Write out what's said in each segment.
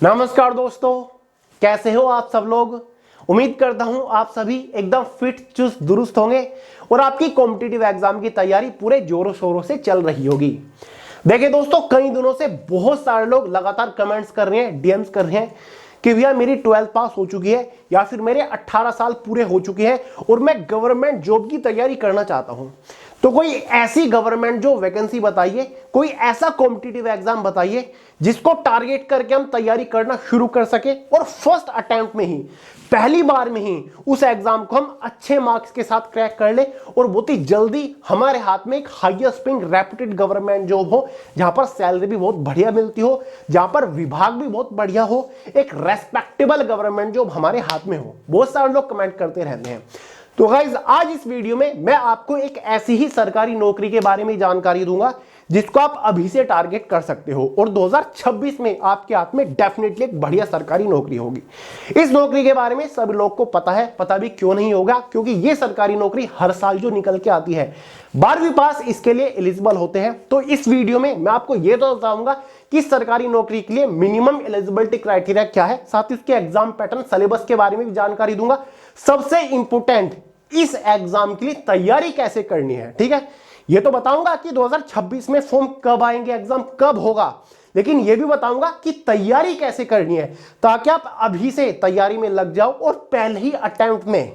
नमस्कार दोस्तों, कैसे हो आप सब लोग। उम्मीद करता हूं आप सभी एकदम फिट चुस्त दुरुस्त होंगे और आपकी कॉम्पिटिटिव एग्जाम की तैयारी पूरे जोरों शोरों से चल रही होगी। देखिए दोस्तों, कई दिनों से बहुत सारे लोग लगातार कमेंट्स कर रहे हैं, डीएम्स कर रहे हैं कि भैया मेरी 12th पास हो चुकी है या फिर मेरे 18 साल पूरे हो चुके हैं और मैं गवर्नमेंट जॉब की तैयारी करना चाहता हूं। तो कोई ऐसी गवर्नमेंट जॉब वैकेंसी बताइए, कोई ऐसा कॉम्पिटिटिव एग्जाम बताइए जिसको टारगेट करके हम तैयारी करना शुरू कर सके और फर्स्ट अटेम्प्ट में ही, पहली बार में ही उस एग्जाम को हम अच्छे मार्क्स के साथ क्रैक कर ले और बहुत ही जल्दी हमारे हाथ में एक highest paying reputed government job हो, जहां पर सैलरी भी बहुत बढ़िया मिलती हो, जहां पर विभाग भी बहुत बढ़िया हो, एक रेस्पेक्टेबल गवर्नमेंट जॉब हमारे हाथ में हो। बहुत सारे लोग कमेंट करते रहते हैं। तो गाइज, आज इस वीडियो में मैं आपको एक ऐसी ही सरकारी नौकरी के बारे में जानकारी दूंगा जिसको आप अभी से टारगेट कर सकते हो और 2026 में आपके हाथ में डेफिनेटली एक बढ़िया सरकारी नौकरी होगी। इस नौकरी के बारे में सभी लोग को पता है, पता भी क्यों नहीं होगा, क्योंकि ये सरकारी नौकरी हर साल जो निकल के आती है, 12वीं पास इसके लिए एलिजिबल होते हैं। तो इस वीडियो में मैं आपको ये तो बताऊंगा कि सरकारी नौकरी के लिए मिनिमम एलिजिबिलिटी क्राइटेरिया क्या है, साथ ही उसके एग्जाम पैटर्न, सिलेबस के बारे में भी जानकारी दूंगा। सबसे इंपोर्टेंट, इस एग्जाम के लिए तैयारी कैसे करनी है, ठीक है। ये तो बताऊंगा कि 2026 में फॉर्म कब आएंगे, एग्जाम कब होगा, लेकिन ये भी बताऊंगा कि तैयारी कैसे करनी है ताकि आप अभी से तैयारी में लग जाओ और पहले ही अटेम्प्ट में,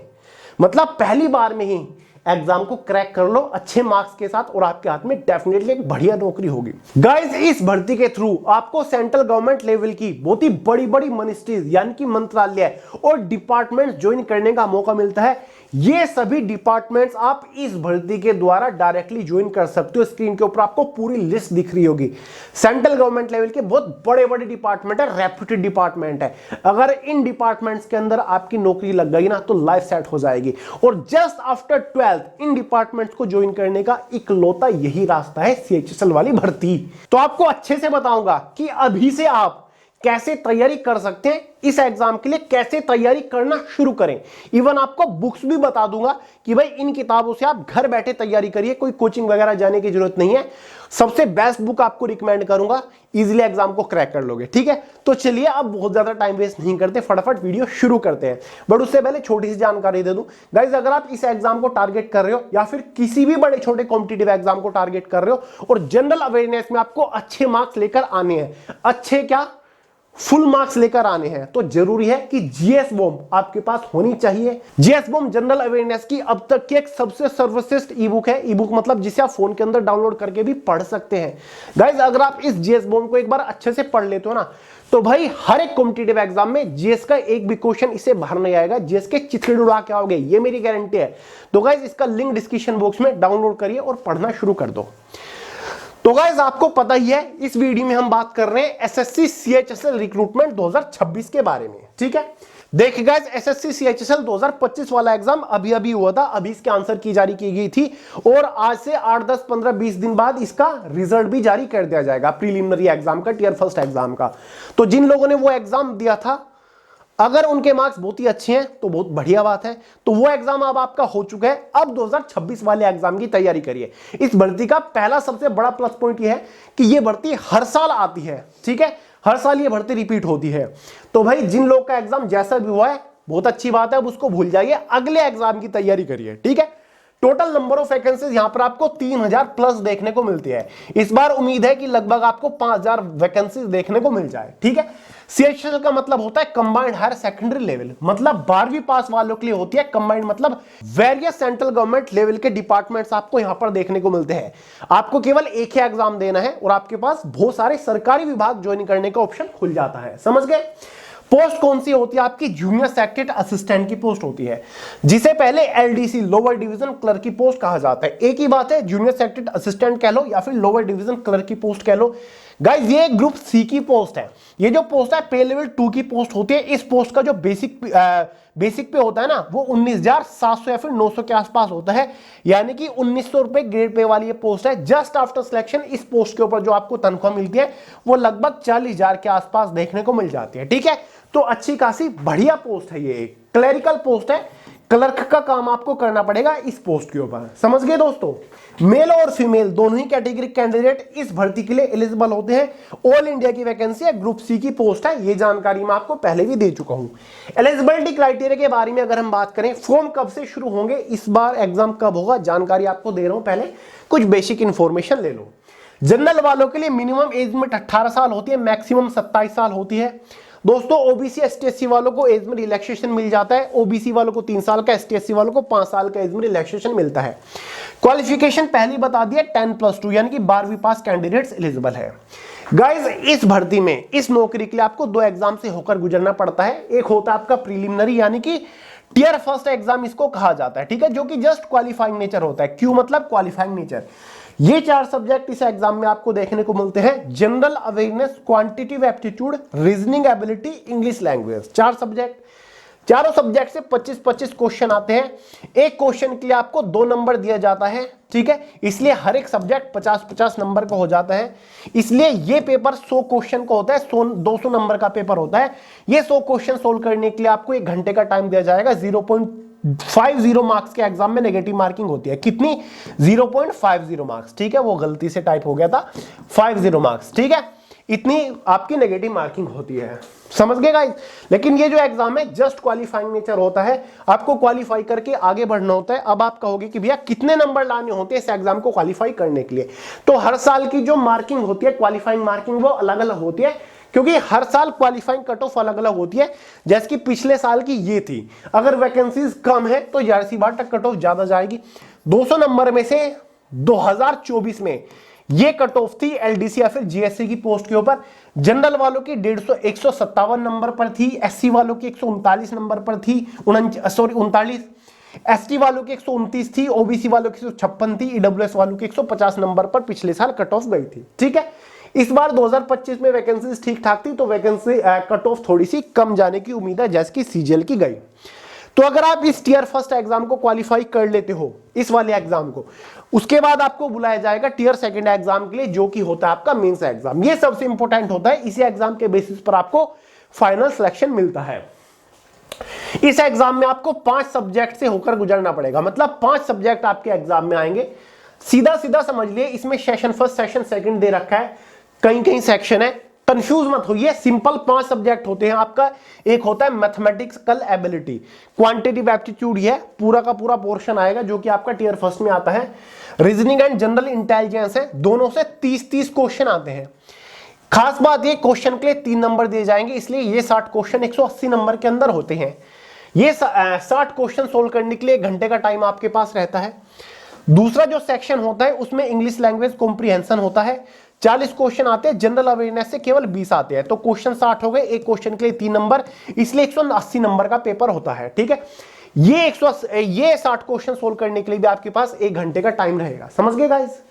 मतलब पहली बार में ही एग्जाम को क्रैक कर लो अच्छे मार्क्स के साथ और आपके हाथ में डेफिनेटली एक बढ़िया नौकरी होगी। गाइस, इस भर्ती के थ्रू आपको सेंट्रल गवर्नमेंट लेवल की बहुत ही बड़ी बड़ी मिनिस्ट्रीज यानी कि मंत्रालय और डिपार्टमेंट ज्वाइन करने का मौका मिलता है। ये सभी डिपार्टमेंट्स आप इस भर्ती के द्वारा डायरेक्टली ज्वाइन कर सकते हो। स्क्रीन के ऊपर आपको पूरी लिस्ट दिख रही होगी। सेंट्रल गवर्नमेंट लेवल के बहुत बड़े बड़े डिपार्टमेंट है, रेप्यूटेड डिपार्टमेंट है। अगर इन डिपार्टमेंट्स के अंदर आपकी नौकरी लग गई ना तो लाइफ सेट हो जाएगी। और जस्ट आफ्टर 12th इन डिपार्टमेंट्स को ज्वाइन करने का इकलौता यही रास्ता है, सीएचएसएल वाली भर्ती। तो आपको अच्छे से बताऊंगा कि अभी से आप कैसे तैयारी कर सकते हैं, इस एग्जाम के लिए कैसे तैयारी करना शुरू करें। इवन आपको बुक्स भी बता दूंगा कि भाई इन किताबों से आप घर बैठे तैयारी करिए, कोई कोचिंग वगैरह जाने की जरूरत नहीं है। सबसे बेस्ट बुक आपको रिकमेंड करूंगा, इजीली एग्जाम को क्रैक कर लोगे, ठीक है। तो चलिए अब बहुत ज्यादा टाइम वेस्ट नहीं करते, फटाफट वीडियो शुरू करते हैं। बट उससे पहले छोटी सी जानकारी दे दूं गाइस, अगर आप इस एग्जाम को टारगेट कर रहे हो या फिर किसी भी बड़े छोटे कॉम्पिटिटिव एग्जाम को टारगेट कर रहे हो और जनरल अवेयरनेस में आपको अच्छे मार्क्स लेकर आने हैं, अच्छे क्या फुल मार्क्स लेकर आने हैं, तो जरूरी है कि जीएस बॉम्ब आपके पास होनी चाहिए। जीएस बॉम्ब जनरल अवेयरनेस की अब तक की एक सबसे सर्वश्रेष्ठ ई बुक है। ई बुक मतलब जिसे आप फोन के अंदर डाउनलोड करके भी पढ़ सकते हैं। गाइस, अगर आप इस जीएस बॉम्ब को एक बार अच्छे से पढ़ लेते हो ना, तो भाई हर एक कॉम्पिटिटिव एग्जाम में जीएस का एक भी क्वेश्चन इसे बाहर नहीं आएगा। जीएस के चित्रे उड़ा के आओगे, ये मेरी गारंटी है। तो गाइस, इसका लिंक डिस्क्रिप्शन बॉक्स में डाउनलोड करिए और पढ़ना शुरू कर दो। तो गाइस, आपको पता ही है, इस वीडियो में हम बात कर रहे हैं एसएससी सीएचएसएल रिक्रूटमेंट 2026 के बारे में, ठीक है। देखिए गाइस, एसएससी सीएचएसएल 2025 वाला एग्जाम अभी अभी हुआ था, अभी इसके आंसर की जारी की गई थी और आज से 8, 10, 15, 20 दिन बाद इसका रिजल्ट भी जारी कर दिया जाएगा, प्रीलिमिनरी एग्जाम का, टियर फर्स्ट एग्जाम का। तो जिन लोगों ने वो एग्जाम दिया था, अगर उनके मार्क्स बहुत ही अच्छे हैं तो बहुत बढ़िया बात है। तो वो एग्जाम अब आपका हो चुका है। अब 2026 वाले एग्जाम की तैयारी करिए। इस भर्ती का पहला सबसे बड़ा प्लस पॉइंट ये है कि ये भर्ती हर साल आती है, ठीक है। हर साल ये भर्ती रिपीट होती है। तो भाई, जिन लोग का एग्जाम जैसा भी हुआ है बहुत अच्छी बात है, अब उसको भूल जाइए, अगले एग्जाम की तैयारी करिए, ठीक है। टोटल नंबर ऑफ वैकेंसीज यहां पर आपको 3000 प्लस देखने को मिलती है। इस बार उम्मीद है कि लगभग आपको 5000 वैकेंसीज देखने को मिल जाए, ठीक है। सीएचएसएल का मतलब होता है कंबाइंड हायर सेकेंडरी लेवल, मतलब 12वीं पास वालों के लिए होती है कंबाइंड, मतलब वेरियस सेंट्रल गवर्नमेंट लेवल के डिपार्टमेंट्स आपको यहां पर देखने को मिलते हैं। आपको केवल एक ही एग्जाम देना है और आपके पास बहुत सारे सरकारी विभाग ज्वाइन करने का ऑप्शन खुल जाता है, समझ गए। पोस्ट कौन सी होती है आपकी? जूनियर सेक्रेटरी असिस्टेंट की पोस्ट होती है, जिसे पहले एलडीसी लोअर डिवीजन क्लर्क की पोस्ट कहा जाता है। एक ही बात है, जूनियर सेक्रेटरी असिस्टेंट कह लो या फिर लोअर डिवीजन क्लर्क की पोस्ट कह लो। गाइस, ये ग्रुप सी की पोस्ट है। ये जो पोस्ट है पे लेवल 2 की पोस्ट होती है। इस पोस्ट का जो बेसिक पे होता है ना, वो 19,700 या फिर 900 के आसपास होता है, यानी कि 1900 रुपए ग्रेड पे वाली ये पोस्ट है। जस्ट आफ्टर सिलेक्शन इस पोस्ट के ऊपर जो आपको तनख्वाह मिलती है वो लगभग 40,000 के आसपास देखने को मिल जाती है, ठीक है। तो अच्छी खासी बढ़िया पोस्ट है, ये एक क्लरिकल पोस्ट है। क्लर्क का काम आपको करना पड़ेगा इस पोस्ट के ऊपर। समझ गए दोस्तों? मेल और फीमेल दोनों ही कैटेगरी कैंडिडेट इस भर्ती के लिए एलिजिबल होते हैं। ऑल इंडिया की वैकेंसी है, ग्रुप सी की पोस्ट है, ये जानकारी मैं आपको पहले भी दे चुका हूं। एलिजिबिलिटी क्राइटेरिया के बारे में अगर हम बात करें, फॉर्म कब से शुरू होंगे, इस बार एग्जाम कब होगा, जानकारी आपको दे रहा हूं, पहले कुछ बेसिक इंफॉर्मेशन ले लो। जनरल वालों के लिए मिनिमम एज लिमिट 18 साल होती है, मैक्सिमम 27 साल होती है। दोस्तों ओबीसी एसटी एससी वालों को एज में रिलैक्सेशन मिल जाता है, ओबीसी वालों को 3 साल का, एसटी एससी वालों को 5 साल का एज में रिलैक्सेशन मिलता है। क्वालिफिकेशन पहले बता दिया 10+2 यानी कि 12वीं पास कैंडिडेट्स एलिजिबल है। गाइस इस भर्ती में, इस नौकरी के लिए आपको 2 एग्जाम से होकर गुजरना पड़ता है। एक होता है आपका प्रीलिमिनरी यानी कि टियर फर्स्ट एग्जाम इसको कहा जाता है, ठीक है, जो कि जस्ट क्वालिफाइंग नेचर होता है। क्यों मतलब क्वालिफाइंग नेचर? ये 4 सब्जेक्ट इस एग्जाम में आपको देखने को मिलते हैं, general awareness, quantitative aptitude, reasoning ability, English language. 4 subject, चारों सब्जेक्ट से 25-25 क्वेश्चन आते हैं। एक क्वेश्चन के लिए आपको 2 नंबर दिया जाता है, ठीक है, इसलिए हर एक सब्जेक्ट 50-50 नंबर का हो जाता है। इसलिए ये पेपर 100 क्वेश्चन का होता है, 200 नंबर का पेपर होता है। ये 100 क्वेश्चन सोल्व करने के लिए आपको 1 घंटे का टाइम दिया जाएगा। 0.50 मार्क्स के एग्जाम में नेगेटिव मार्किंग होती है। कितनी? 0.50 मार्क्स, ठीक है, वो गलती से टाइप हो गया था, 50 मार्क्स, ठीक है, इतनी आपकी नेगेटिव मार्किंग होती है। समझ गए गाइस? लेकिन ये जो एग्जाम है जस्ट क्वालिफाइंग नेचर होता है, आपको क्वालिफाई करके आगे बढ़ना होता है। अब आप कहोगे कि भैया कितने नंबर लाने होते हैं इस एग्जाम को क्वालिफाई करने के लिए? तो हर साल की जो मार्किंग होती है, क्वालिफाइंग मार्किंग, वो अलग अलग होती है, क्योंकि हर साल क्वालिफाइंग कट ऑफ अलग अलग होती है। जैसे कि पिछले साल की ये थी, अगर वैकेंसीज कम है तो जाहिर सी बात कट ऑफ ज्यादा जाएगी। 200 नंबर में से 2024 में ये कट ऑफ थी एलडीसी या फिर जीएससी की पोस्ट के ऊपर। जनरल वालों की 157 नंबर पर थी, एससी वालों की 139 नंबर पर थी, 39, एसटी वालों की 129 थी, ओबीसी वालों की 156 थी, ईडब्ल्यूएस वालों की 150 नंबर पर पिछले साल कट ऑफ गई थी, ठीक है। इस बार 2025 में वैकेंसीज ठीक ठाक थी, तो वैकेंसी कट ऑफ थोड़ी सी कम जाने की उम्मीद है, जैसे कि सीजीएल की गई। तो अगर आप इस टियर फर्स्ट एग्जाम को क्वालिफाई कर लेते हो, इस वाले एग्जाम को, उसके बाद आपको बुलाया जाएगा टियर सेकंड एग्जाम के लिए, जो कि होता है आपका मेंस एग्जाम। ये सबसे इंपॉर्टेंट होता है, इसी एग्जाम के बेसिस पर आपको फाइनल सिलेक्शन मिलता है। इस एग्जाम में आपको 5 सब्जेक्ट से होकर गुजरना पड़ेगा, मतलब 5 सब्जेक्ट आपके एग्जाम में आएंगे। सीधा सीधा समझ लिए, इसमें सेशन फर्स्ट सेशन सेकंड दे रखा है, कहीं कहीं सेक्शन है, कंफ्यूज मत होइए। सिंपल 5 सब्जेक्ट होते हैं आपका। एक होता है मैथमेटिकल एबिलिटी, क्वांटिटेटिव एप्टीट्यूड, है पूरा का पूरा पोर्शन आएगा जो कि आपका टियर फर्स्ट में आता है। रीजनिंग एंड जनरल इंटेलिजेंस है, दोनों से 30-30 क्वेश्चन आते हैं। खास बात ये, क्वेश्चन के लिए 3 नंबर दिए जाएंगे, इसलिए ये 60 क्वेश्चन 180 नंबर के अंदर होते हैं। ये 60 क्वेश्चन सोल्व करने के लिए 1 घंटे का टाइम आपके पास रहता है। दूसरा जो सेक्शन होता है उसमें इंग्लिश लैंग्वेज कॉम्प्रिहेंशन होता है, 40 क्वेश्चन आते हैं। जनरल अवेयरनेस से केवल 20 आते हैं, तो क्वेश्चन 60 हो गए, एक क्वेश्चन के लिए 3 नंबर, इसलिए 180 नंबर का पेपर होता है, ठीक है। ये 60 क्वेश्चन सोल्व करने के लिए भी आपके पास 1 घंटे का टाइम रहेगा। समझ गए गाइस?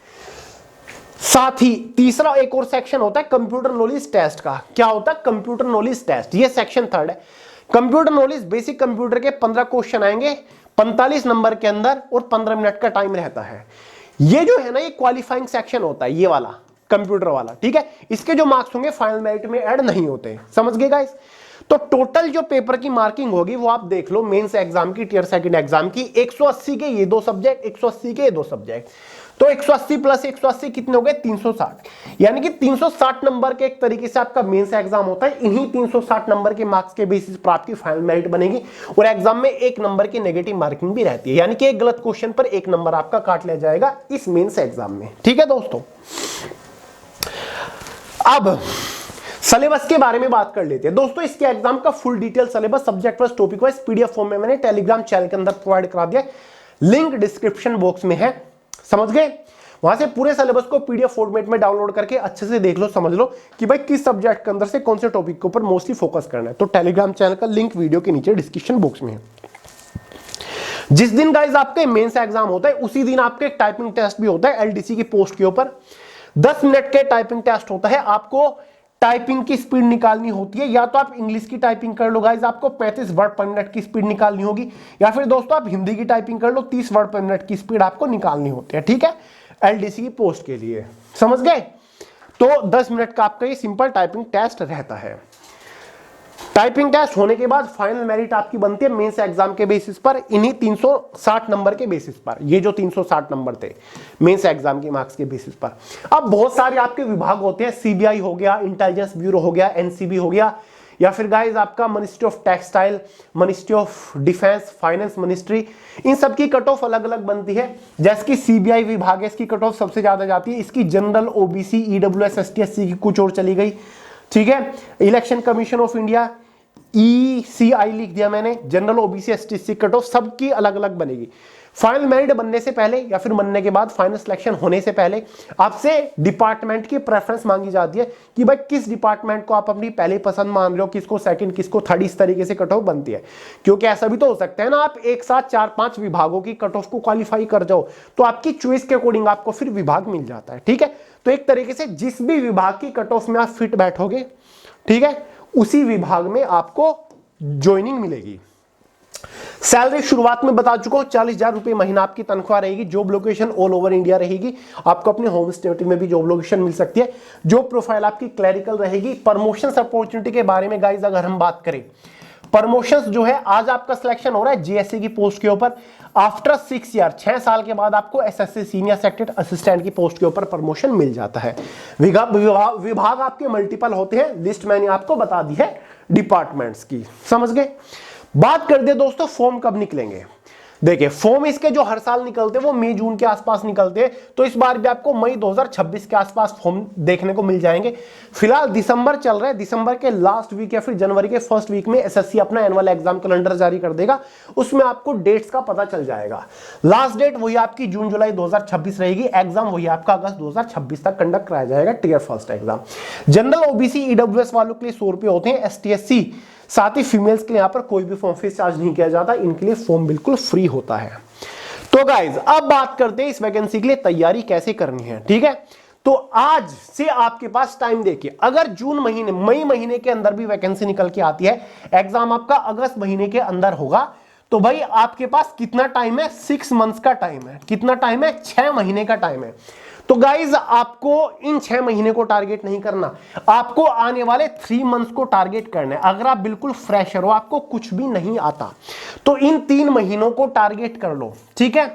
साथ ही तीसरा एक और सेक्शन होता है कंप्यूटर नॉलेज टेस्ट का। क्या होता है कंप्यूटर नॉलेज टेस्ट? ये सेक्शन 3rd है। कंप्यूटर नॉलेज, बेसिक कंप्यूटर के 15 क्वेश्चन आएंगे 45 नंबर के अंदर, और 15 मिनट का टाइम रहता है। ये जो है ना, ये क्वालिफाइंग सेक्शन होता है, ये वाला कंप्यूटर वाला, ठीक है। इसके जो मार्क्स होंगे फाइनल मेरिट में ऐड नहीं होते। समझ गए गाइस? तो टोटल जो पेपर की मार्किंग होगी वो आप देख लो, मेंस एग्जाम की, टियर सेकंड एग्जाम की, 180 के ये 2 सब्जेक्ट, 180 के ये 2 सब्जेक्ट, तो 180 प्लस 180 कितने हो गए? 360, यानी कि 360 नंबर के एक तरीके से आपका मेंस एग्जाम होता है। इन्हीं 360 नंबर के मार्क्स के बेसिस पर आपकी फाइनल मेरिट बनेगी, और एग्जाम में 1 नंबर की नेगेटिव मार्किंग भी रहती है, यानी कि एक गलत क्वेश्चन पर 1 नंबर आपका काट लिया जाएगा इस मेंस एग्जाम में, ठीक है दोस्तों। अब सिलेबस के बारे में बात कर लेते हैं दोस्तों। इसके एग्जाम का full detail syllabus subject wise topic wise PDF form में मैंने टेलीग्राम चैनल के अंदर प्रोवाइड करा दिया, लिंक डिस्क्रिप्शन बॉक्स में है। समझ गए? वहां से पूरे सिलेबस को पीडीएफ फॉर्मेट में डाउनलोड करके अच्छे से देख लो, समझ लो कि भाई किस सब्जेक्ट के अंदर से कौन से टॉपिक के ऊपर मोस्टली फोकस करना है। तो टेलीग्राम चैनल का लिंक वीडियो के नीचे डिस्क्रिप्शन बॉक्स में है। जिस दिन गाइस आपके मेंस एग्जाम होता है उसी दिन आपके टाइपिंग टेस्ट भी होता है एलडीसी की पोस्ट के ऊपर। 10 मिनट के टाइपिंग टेस्ट होता है। आपको टाइपिंग की स्पीड निकालनी होती है, या तो आप इंग्लिश की टाइपिंग कर लो गाइस, आपको 35 वर्ड पर मिनट की स्पीड निकालनी होगी, या फिर दोस्तों आप हिंदी की टाइपिंग कर लो, 30 वर्ड पर मिनट की स्पीड आपको निकालनी होती है, ठीक है, एलडीसी की पोस्ट के लिए। समझ गए? तो 10 मिनट का आपका ये सिंपल टाइपिंग टेस्ट रहता है। टाइपिंग टेस्ट होने के बाद फाइनल मेरिट आपकी बनती है मेंस एग्जाम के बेसिस पर, इन्हीं 360 नंबर के बेसिस पर। ये जो 360 नंबर थे मेंस एग्जाम के मार्क्स के बेसिस पर। अब बहुत सारे आपके विभाग होते हैं, सीबीआई हो गया, इंटेलिजेंस ब्यूरो हो गया, एनसीबी हो गया, या फिर गाइज आपका ministry of textile, ministry of defence, finance ministry, इन सब की कट ऑफ अलग अलग बनती है। जैसे कि सीबीआई विभाग है, इसकी कट ऑफ सबसे ज्यादा जाती है, इसकी general, OBC, EWS, ST, SC की कुछ और चली गई, ठीक है। Election commission of India, ECI लिख दिया मैंने, general, OBC, ST, SC cut off सबकी अलग अलग बनेगी। फाइनल मेरिट बनने से पहले या फिर बनने के बाद, फाइनल सिलेक्शन होने से पहले आपसे डिपार्टमेंट की प्रेफरेंस मांगी जाती है कि भाई किस डिपार्टमेंट को आप अपनी पहली पसंद मान रहे हो, किसको सेकंड, किसको थर्ड, इस तरीके से कट ऑफ बनती है। क्योंकि ऐसा भी तो हो सकता है ना, आप एक साथ 4-5 विभागों की कट ऑफ को क्वालिफाई कर जाओ तो आपकी चॉइस के अकॉर्डिंग आपको फिर विभाग मिल जाता है, ठीक है। तो एक तरीके से जिस भी विभाग की कट ऑफ में आप फिट बैठोगे, ठीक है, उसी विभाग में आपको ज्वाइनिंग मिलेगी। सैलरी शुरुआत में बता चुका हूं, 40,000 रुपए महीना आपकी तनख्वाह रहेगी। Job location all over India रहेगी, आपको अपने होम स्टेट में भी जॉब लोकेशन मिल सकती है। जॉब प्रोफाइल आपकी क्लरिकल रहेगी। प्रमोशंस अपॉर्चुनिटी के बारे में गाइस अगर हम बात करें, प्रमोशंस जो है, आज आपका सिलेक्शन हो रहा है जीएससी की पोस्ट के ऊपर, आफ्टर 6 ईयर, 6 साल के बाद आपको एसएससी सीनियर सेक्रेटरी असिस्टेंट की पोस्ट के ऊपर प्रमोशन मिल जाता है। विभाग आपके मल्टीपल होते हैं, लिस्ट मैंने आपको बता दी है डिपार्टमेंट्स की, समझ गए। बात कर दे दोस्तों फॉर्म कब निकलेंगे। देखिए फॉर्म इसके जो हर साल निकलते हैं वो मई जून के आसपास निकलते हैं, तो इस बार भी आपको मई 2026 के आसपास फॉर्म देखने को मिल जाएंगे। फिलहाल दिसंबर चल रहा है, दिसंबर के लास्ट वीक या फिर जनवरी के फर्स्ट वीक में एसएससी अपना एनुअल एग्जाम कैलेंडर जारी कर देगा, उसमें आपको डेट्स का पता चल जाएगा। लास्ट डेट वही आपकी जून जुलाई 2026 रहेगी, एग्जाम वही आपका अगस्त 2026 तक कंडक्ट कराया जाएगा, tier first exam. General, OBC, EWS वालों के लिए 100 रुपए होते हैं, एसटी, एससी, साथ ही फीमेल्स के लिए यहां पर कोई भी फॉर्म फीस चार्ज नहीं किया जाता, इनके लिए फॉर्म बिल्कुल फ्री होता है। तो गाइज अब बात करते हैं इस वैकेंसी के लिए तैयारी कैसे करनी है, ठीक है। तो आज से आपके पास टाइम देखिए, अगर जून महीने, मई महीने के अंदर भी वैकेंसी निकल के आती है, एग्जाम आपका अगस्त महीने के अंदर होगा, तो भाई आपके पास कितना टाइम है, 6 मंथ्स का टाइम है। कितना टाइम है, 6 महीने का टाइम है। तो गाइज आपको इन 6 महीने को टारगेट नहीं करना, आपको आने वाले 3 मंथ्स को टारगेट करना है। अगर आप बिल्कुल फ्रेशर हो, आपको कुछ भी नहीं आता, तो इन 3 महीनों को टारगेट कर लो, ठीक है,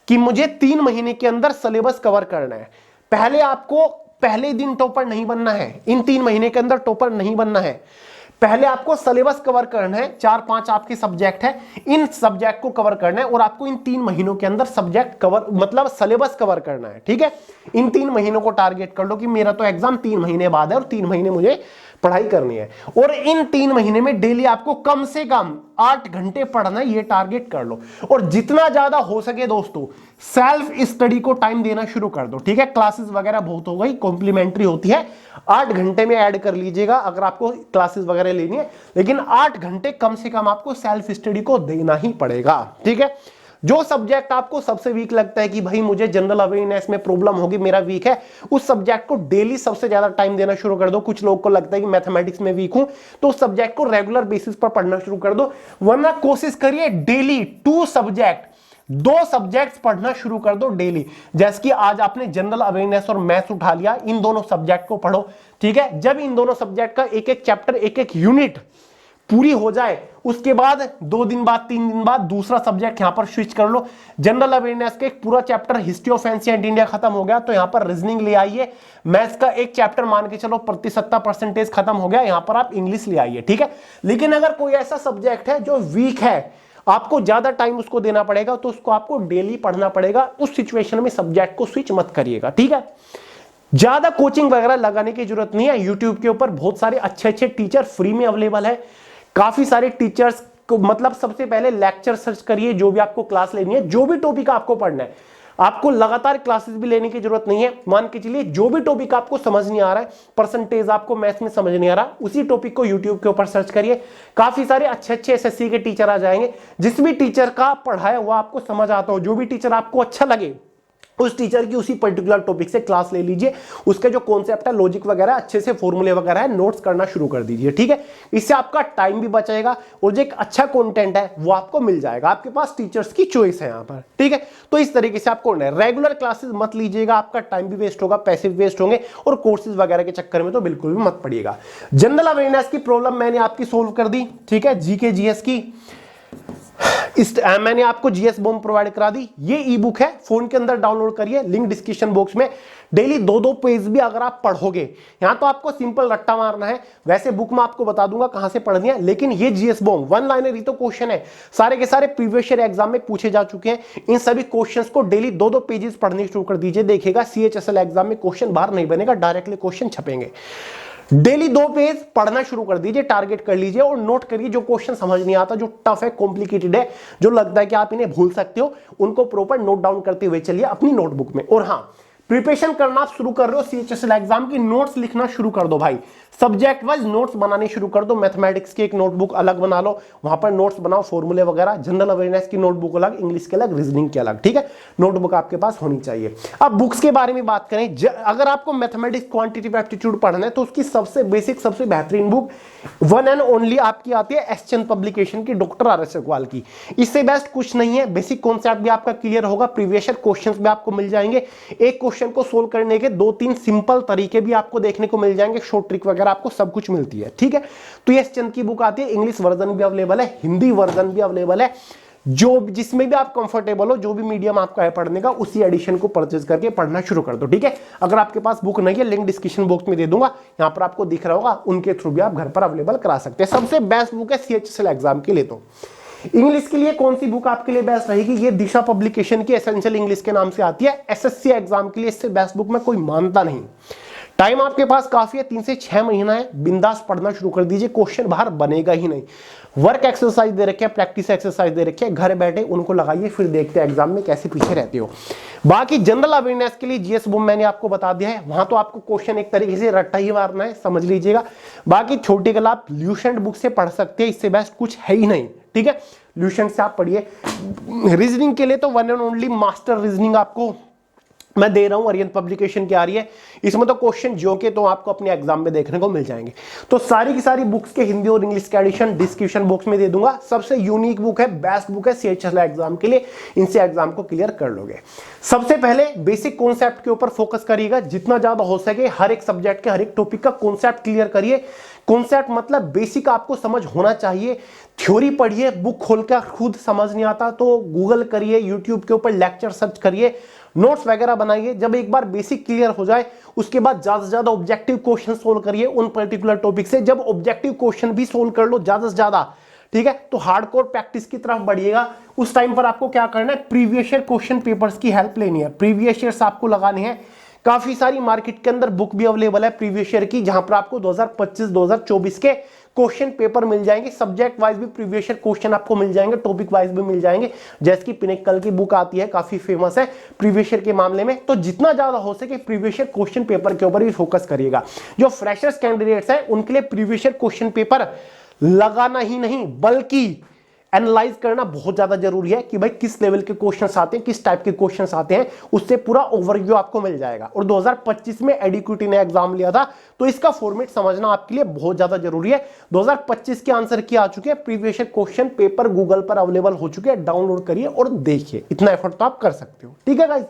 कि मुझे 3 महीने के अंदर सिलेबस कवर करना है। पहले आपको पहले दिन टॉपर नहीं बनना है, इन 3 महीने के अंदर टॉपर नहीं बनना है। पहले आपको सिलेबस कवर करना है, 4-5 आपके सब्जेक्ट है, इन सब्जेक्ट को कवर करना है और आपको इन 3 महीनों के अंदर सब्जेक्ट कवर, मतलब सिलेबस कवर करना है, ठीक है। इन 3 महीनों को टारगेट कर लो कि मेरा तो एग्जाम 3 महीने बाद है और 3 महीने मुझे पढ़ाई करनी है, और इन 3 महीने में डेली आपको कम से कम 8 घंटे पढ़ना है, ये टारगेट कर लो। और जितना ज्यादा हो सके दोस्तों सेल्फ स्टडी को टाइम देना शुरू कर दो, ठीक है। क्लासेस वगैरह बहुत हो गई, कॉम्प्लीमेंट्री होती है, 8 घंटे में ऐड कर लीजिएगा अगर आपको क्लासेस वगैरह लेनी है, लेकिन 8 घंटे कम से कम आपको सेल्फ स्टडी को देना ही पड़ेगा, ठीक है। जो सब्जेक्ट आपको सबसे वीक लगता है कि भाई मुझे जनरल अवेयरनेस में प्रॉब्लम होगी, मेरा वीक है, उस सब्जेक्ट को डेली सबसे ज्यादा टाइम देना शुरू कर दो। कुछ लोग को लगता है कि मैथमेटिक्स में वीक हूं, तो उस सब्जेक्ट को रेगुलर बेसिस पर पढ़ना शुरू कर दो, वरना कोशिश करिए डेली 2 सब्जेक्ट्स पढ़ना शुरू कर दो डेली। जैसे कि आज आपने जनरल अवेयरनेस और मैथ्स उठा लिया, इन दोनों सब्जेक्ट को पढ़ो, ठीक है। जब इन दोनों सब्जेक्ट का एक-एक चैप्टर, एक-एक यूनिट पूरी हो जाए, उसके बाद 2 दिन बाद, 3 दिन बाद दूसरा सब्जेक्ट यहां पर स्विच कर लो। जनरल अवेयरनेस का एक पूरा chapter history of ancient India खत्म हो गया, तो यहां पर रीजनिंग ले आइए। मैथ्स का एक चैप्टर मान के चलो 70% खत्म हो गया, यहां पर आप इंग्लिश ले आइए, ठीक है। लेकिन अगर कोई ऐसा सब्जेक्ट है जो वीक है, आपको ज्यादा टाइम उसको देना पड़ेगा, तो उसको आपको डेली पढ़ना पड़ेगा। उस सिचुएशन में सब्जेक्ट को स्विच मत करिएगा, ठीक है। ज्यादा कोचिंग वगैरह लगाने की जरूरत नहीं है, यूट्यूब के ऊपर बहुत सारे अच्छे टीचर फ्री में अवेलेबल है। काफी सारे टीचर्स को, मतलब सबसे पहले लेक्चर सर्च करिए, जो भी आपको क्लास लेनी है, जो भी टॉपिक आपको पढ़ना है, आपको लगातार क्लासेस भी लेने की जरूरत नहीं है। मान के चलिए जो भी टॉपिक आपको समझ नहीं आ रहा है, परसेंटेज आपको मैथ्स में समझ नहीं आ रहा, उसी टॉपिक को यूट्यूब के ऊपर सर्च करिए, काफी सारे अच्छे एसएससी के टीचर आ जाएंगे। जिस भी टीचर का पढ़ाया हुआ आपको समझ आता हो, जो भी टीचर आपको अच्छा लगे, उस टीचर की उसी पर्टिकुलर टॉपिक से क्लास ले लीजिए, उसके जो कॉन्सेप्ट है, लॉजिक वगैरह, अच्छे से फॉर्मूले वगैरह है, नोट्स करना शुरू कर दीजिए, ठीक है। इससे आपका टाइम भी बचेगा और जो एक अच्छा कंटेंट है वो आपको मिल जाएगा। आपके पास टीचर्स की चॉइस है यहाँ पर, ठीक है। तो इस तरीके से आपको रेगुलर क्लासेस मत लीजिएगा, आपका टाइम भी वेस्ट होगा, पैसे भी वेस्ट होंगे, और कोर्सेज वगैरह के चक्कर में तो बिल्कुल भी मत पड़िएगा। जनरल अवेयरनेस की प्रॉब्लम मैंने आपकी सोल्व कर दी, ठीक है। जीके जीएस की मैंने आपको जीएस बॉम्ब प्रोवाइड करा दी। ये ई बुक है, फोन के अंदर डाउनलोड करिए, लिंक डिस्क्रिप्शन बॉक्स में। डेली 2-2 पेज भी अगर आप पढ़ोगे, यहां तो आपको सिंपल रट्टा मारना है, वैसे बुक में आपको बता दूंगा कहां से पढ़नी है, लेकिन ये जीएस बॉम्ब 1 लाइनर ही तो क्वेश्चन है, सारे के सारे प्रीवियस ईयर एग्जाम में पूछे जा चुके हैं। इन सभी क्वेश्चंस को डेली 2-2 पेजेस पढ़ने शुरू कर दीजिए, देखिएगा सीएचएसएल एग्जाम में क्वेश्चन बाहर नहीं बनेगा, डायरेक्टली क्वेश्चन छपेंगे। डेली 2 पेज पढ़ना शुरू कर दीजिए, टारगेट कर लीजिए और नोट करिए। जो क्वेश्चन समझ नहीं आता, जो टफ है, कॉम्प्लिकेटेड है, जो लगता है कि आप इन्हें भूल सकते हो, उनको प्रॉपर नोट डाउन करते हुए चलिए अपनी नोटबुक में। और हाँ, प्रिपरेशन करना आप शुरू कर रहे हो सीएचएसएल एग्जाम की, नोट्स लिखना शुरू कर दो भाई, सब्जेक्ट वाइज नोट्स बनाने शुरू कर दो। मैथमेटिक्स की एक नोटबुक अलग बना लो, वहां पर नोट्स बनाओ, फॉर्मूले वगैरह। जनरल अवेयरनेस की नोटबुक अलग, इंग्लिश की अलग, रीजनिंग की अलग, ठीक है। नोटबुक आपके पास होनी चाहिए। अब बुक्स के बारे में बात करें, अगर आपको मैथमेटिक्स, क्वांटिटेटिव एप्टीट्यूड पढ़ना है तो उसकी सबसे बेसिक, सबसे बेहतरीन बुक वन एंड ओनली आपकी आती है एस चंद पब्लिकेशन की, डॉक्टर आर.एस. अग्रवाल की। इससे बेस्ट कुछ नहीं है। बेसिक कॉन्सेप्ट भी आपका क्लियर होगा, प्रीवियस ईयर क्वेश्चंस भी आपको मिल जाएंगे, एक क्वेश्चन को सोल्व करने के 2-3 सिंपल तरीके भी आपको देखने को मिल जाएंगे, शॉर्ट ट्रिक वगैरह आपको सब कुछ मिलती है, ठीक है। तो ये एस चंद की बुक आती है, इंग्लिश वर्जन भी अवेलेबल है, हिंदी वर्जन भी अवेलेबल है, जो जिसमें भी आप कंफर्टेबल हो, जो भी मीडियम आपका है पढ़ने का, उसी एडिशन को परचेज करके पढ़ना शुरू कर दो, ठीक है। अगर आपके पास बुक नहीं है, लिंक डिस्क्रिप्शन बॉक्स में दे दूंगा, यहां पर आपको दिख रहा होगा, उनके थ्रू भी आप घर पर अवेलेबल करा सकते हैं। सबसे बेस्ट बुक है सीएचएसएल एग्जाम के लिए। तो इंग्लिश के लिए कौन सी बुक आपके लिए बेस्ट रहेगी? ये दिशा पब्लिकेशन की एसेंशियल इंग्लिश के नाम से आती है, एसएससी एग्जाम के लिए इससे बेस्ट बुक में कोई मानता नहीं। टाइम आपके पास काफी है, 3 से 6 महीना है, बिंदास पढ़ना शुरू कर दीजिए, क्वेश्चन बाहर बनेगा ही नहीं। वर्क एक्सरसाइज दे रखे हैं, प्रैक्टिस एक्सरसाइज दे रखे हैं, घर बैठे उनको लगाइए, फिर देखते हैं एग्जाम में कैसे पीछे रहते हो। बाकी जनरल अवेयरनेस के लिए जीएस बॉम्ब मैंने आपको बता दिया है, वहां तो आपको क्वेश्चन एक तरीके से रट्टा ही मारना है, समझ लीजिएगा। बाकी छोटी कला आप ल्यूसेंट बुक से पढ़ सकते हैं, इससे बेस्ट कुछ है ही नहीं, ठीक है। ल्यूसेंट से आप पढ़िए। रीजनिंग के लिए तो one and only master reasoning आपको मैं दे रहा हूं, अरिहंत पब्लिकेशन की आ रही है, इसमें तो क्वेश्चन जो के तो आपको अपने एग्जाम में देखने को मिल जाएंगे। तो सारी की सारी बुक्स के हिंदी और इंग्लिश के एडिशन डिस्क्रिप्शन बॉक्स में दे दूंगा। सबसे यूनिक बुक है, बेस्ट बुक है सीएचएसएल एग्जाम के लिए, इनसे एग्जाम को क्लियर कर लोगे। सबसे पहले बेसिक कॉन्सेप्ट के ऊपर फोकस करिएगा, जितना ज्यादा हो सके हर एक सब्जेक्ट के हर एक टॉपिक का कॉन्सेप्ट क्लियर करिए। कॉन्सेप्ट मतलब बेसिक आपको समझ होना चाहिए। थ्योरी पढ़िए, बुक खोलकर खुद समझ नहीं आता तो गूगल करिए, यूट्यूब के ऊपर लेक्चर सर्च करिए, नोट्स वगैरह बनाइए। जब एक बार बेसिक क्लियर हो जाए, उसके बाद ज्यादा से ज्यादा ऑब्जेक्टिव क्वेश्चन सोल्व करिए उन पर्टिकुलर टॉपिक से। जब ऑब्जेक्टिव क्वेश्चन भी सोल्व कर लो ज्यादा से ज्यादा, ठीक है, तो हार्डकोर प्रैक्टिस की तरफ बढ़िएगा। उस टाइम पर आपको क्या करना है, प्रीवियस ईयर क्वेश्चन पेपर्स की हेल्प लेनी है, प्रीवियस ईयर्स आपको लगाने हैं। काफी सारी मार्केट के अंदर बुक भी अवेलेबल है प्रीवियस ईयर की, जहां पर आपको 2025-2024 के क्वेश्चन पेपर मिल जाएंगे। सब्जेक्ट वाइज भी प्रीवियस ईयर क्वेश्चन आपको मिल जाएंगे, टॉपिक वाइज भी मिल जाएंगे। जैसे कि पिनेकल की बुक आती है, काफी फेमस है प्रीवियस ईयर के मामले में। तो जितना ज्यादा हो सके प्रीवियस ईयर क्वेश्चन पेपर के ऊपर भी फोकस करिएगा। जो फ्रेशर्स कैंडिडेट्स हैं उनके लिए प्रीवियस ईयर क्वेश्चन पेपर लगाना ही नहीं बल्कि एनालाइज करना बहुत ज्यादा जरूरी है कि भाई किस लेवल के क्वेश्चंस आते हैं, किस टाइप के क्वेश्चंस आते हैं, उससे पूरा ओवरव्यू आपको मिल जाएगा। और 2025 में एडिक्यूटी ने एग्जाम लिया था, तो इसका फॉर्मेट समझना आपके लिए बहुत ज्यादा जरूरी है। 2025 के आंसर की आ चुके हैं, previous year question paper Google पर अवेलेबल हो चुके हैं, डाउनलोड करिए और देखिए। इतना एफर्ट तो आप कर सकते हो, ठीक है गाइस।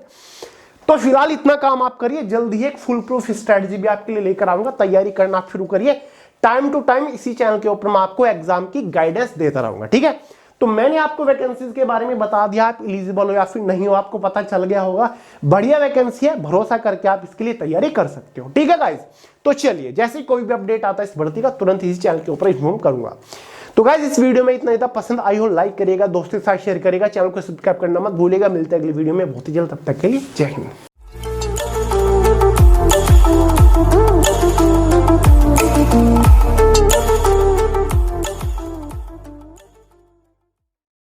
तो फिलहाल इतना काम आप करिए, जल्दी ही एक फुल प्रूफ स्ट्रेटजी भी आपके लिए लेकर आऊंगा, तैयारी करना आप शुरू करिए। टाइम टू टाइम इसी चैनल के ऊपर मैं आपको एग्जाम की गाइडेंस देता रहूंगा, ठीक है। तो मैंने आपको वैकेंसीज के बारे में बता दिया, आप एलिजिबल हो या फिर नहीं हो आपको पता चल गया होगा। बढ़िया वैकेंसी है, भरोसा करके आप इसके लिए तैयारी कर सकते हो, ठीक है गाइस। तो चलिए, जैसे कोई भी अपडेट आता है इस भर्ती का, तुरंत इसी चैनल के ऊपर इन्फॉर्म करूंगा। तो गाइस, इस वीडियो में इतना ही था। पसंद आई हो लाइक करिएगा, दोस्तों के साथ शेयर करिएगा, चैनल को सब्सक्राइब करना मत भूलिएगा। मिलते हैं अगली वीडियो में बहुत ही जल्द, तब तक के लिए जय हिंद।